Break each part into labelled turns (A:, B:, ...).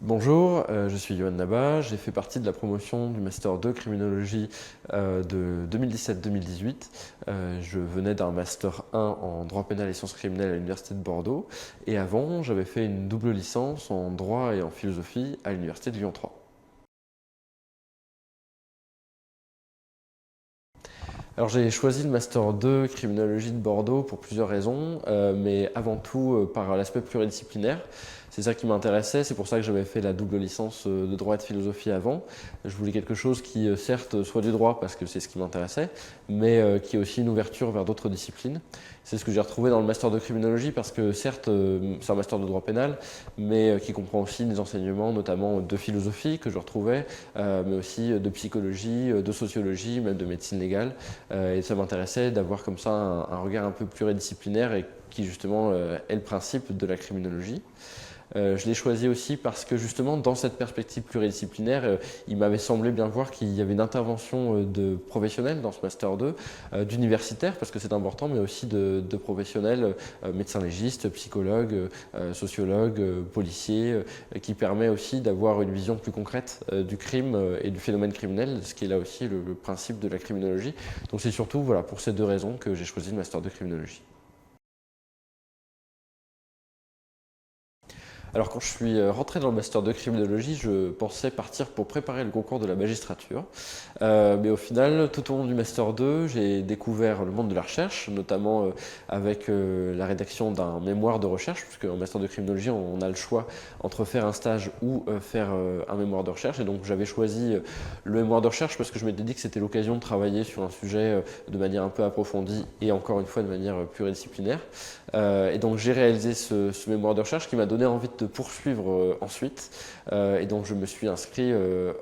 A: Bonjour, je suis Yoann Naba, j'ai fait partie de la promotion du Master 2 Criminologie de 2017-2018. Je venais d'un Master 1 en droit pénal et sciences criminelles à l'Université de Bordeaux et avant j'avais fait une double licence en droit et en philosophie à l'Université de Lyon 3. Alors j'ai choisi le Master 2 Criminologie de Bordeaux pour plusieurs raisons, mais avant tout par l'aspect pluridisciplinaire. C'est ça qui m'intéressait, c'est pour ça que j'avais fait la double licence de droit et de philosophie avant. Je voulais quelque chose qui certes soit du droit parce que c'est ce qui m'intéressait, mais qui ait aussi une ouverture vers d'autres disciplines. C'est ce que j'ai retrouvé dans le Master de Criminologie parce que certes c'est un Master de droit pénal, mais qui comprend aussi des enseignements notamment de philosophie que je retrouvais, mais aussi de psychologie, de sociologie, même de médecine légale. Et ça m'intéressait d'avoir comme ça un regard un peu pluridisciplinaire et qui justement est le principe de la criminologie. Je l'ai choisi aussi parce que justement dans cette perspective pluridisciplinaire, il m'avait semblé bien voir qu'il y avait une intervention de professionnels dans ce Master 2, d'universitaires parce que c'est important, mais aussi de professionnels, médecins légistes, psychologues, sociologues, policiers, qui permet aussi d'avoir une vision plus concrète du crime et du phénomène criminel, ce qui est là aussi le principe de la criminologie. Donc c'est surtout voilà, pour ces deux raisons que j'ai choisi le Master 2 criminologie. Alors quand je suis rentré dans le master de criminologie, je pensais partir pour préparer le concours de la magistrature. Mais au final, tout au long du master 2, j'ai découvert le monde de la recherche, notamment avec la rédaction d'un mémoire de recherche, puisque en master de criminologie, on a le choix entre faire un stage ou faire un mémoire de recherche. Et donc j'avais choisi le mémoire de recherche parce que je m'étais dit que c'était l'occasion de travailler sur un sujet de manière un peu approfondie et encore une fois de manière pluridisciplinaire. Et donc j'ai réalisé ce mémoire de recherche qui m'a donné envie de poursuivre ensuite. Et donc je me suis inscrit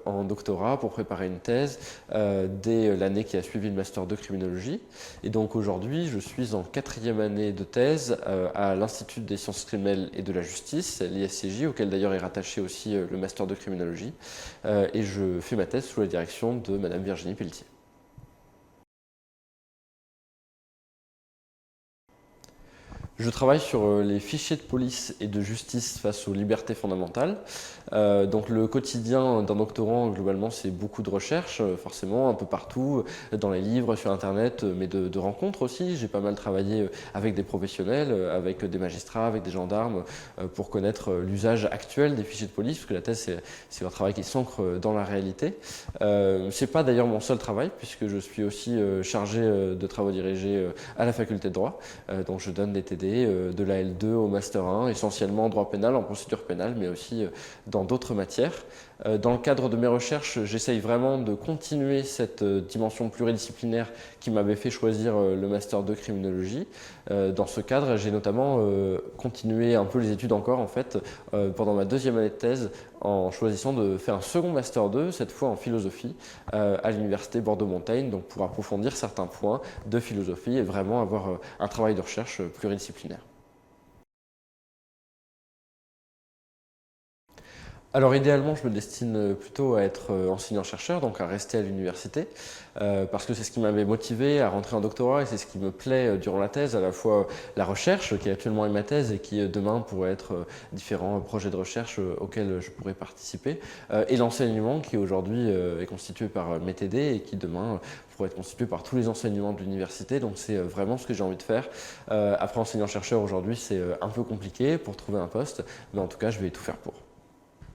A: en doctorat pour préparer une thèse dès l'année qui a suivi le master de criminologie. Et donc aujourd'hui, je suis en 4e année de thèse à l'Institut des sciences criminelles et de la justice, l'ISCJ, auquel d'ailleurs est rattaché aussi le master de criminologie. Et je fais ma thèse sous la direction de Madame Virginie Pelletier. Je travaille sur les fichiers de police et de justice face aux libertés fondamentales. Donc le quotidien d'un doctorant, globalement, c'est beaucoup de recherches, forcément, un peu partout, dans les livres, sur Internet, mais de rencontres aussi. J'ai pas mal travaillé avec des professionnels, avec des magistrats, avec des gendarmes, pour connaître l'usage actuel des fichiers de police, parce que la thèse, c'est un travail qui s'ancre dans la réalité. C'est pas d'ailleurs mon seul travail, puisque je suis aussi chargé de travaux dirigés à la faculté de droit. Donc je donne des TD de la L2 au Master 1, essentiellement en droit pénal, en procédure pénale, mais aussi dans d'autres matières. Dans le cadre de mes recherches, j'essaye vraiment de continuer cette dimension pluridisciplinaire qui m'avait fait choisir le Master 2 criminologie. Dans ce cadre, j'ai notamment continué un peu les études encore en fait pendant ma 2e année de thèse en choisissant de faire un second Master 2, cette fois en philosophie, à l'Université Bordeaux-Montaigne, donc pour approfondir certains points de philosophie et vraiment avoir un travail de recherche pluridisciplinaire. Alors idéalement, je me destine plutôt à être enseignant-chercheur, donc à rester à l'université, parce que c'est ce qui m'avait motivé à rentrer en doctorat et c'est ce qui me plaît durant la thèse, à la fois la recherche, qui actuellement est ma thèse et qui demain pourrait être différents projets de recherche auxquels je pourrais participer, et l'enseignement qui aujourd'hui est constitué par mes TD et qui demain pourrait être constitué par tous les enseignements de l'université, donc c'est vraiment ce que j'ai envie de faire. Après enseignant-chercheur aujourd'hui, c'est un peu compliqué pour trouver un poste, mais en tout cas, je vais tout faire pour.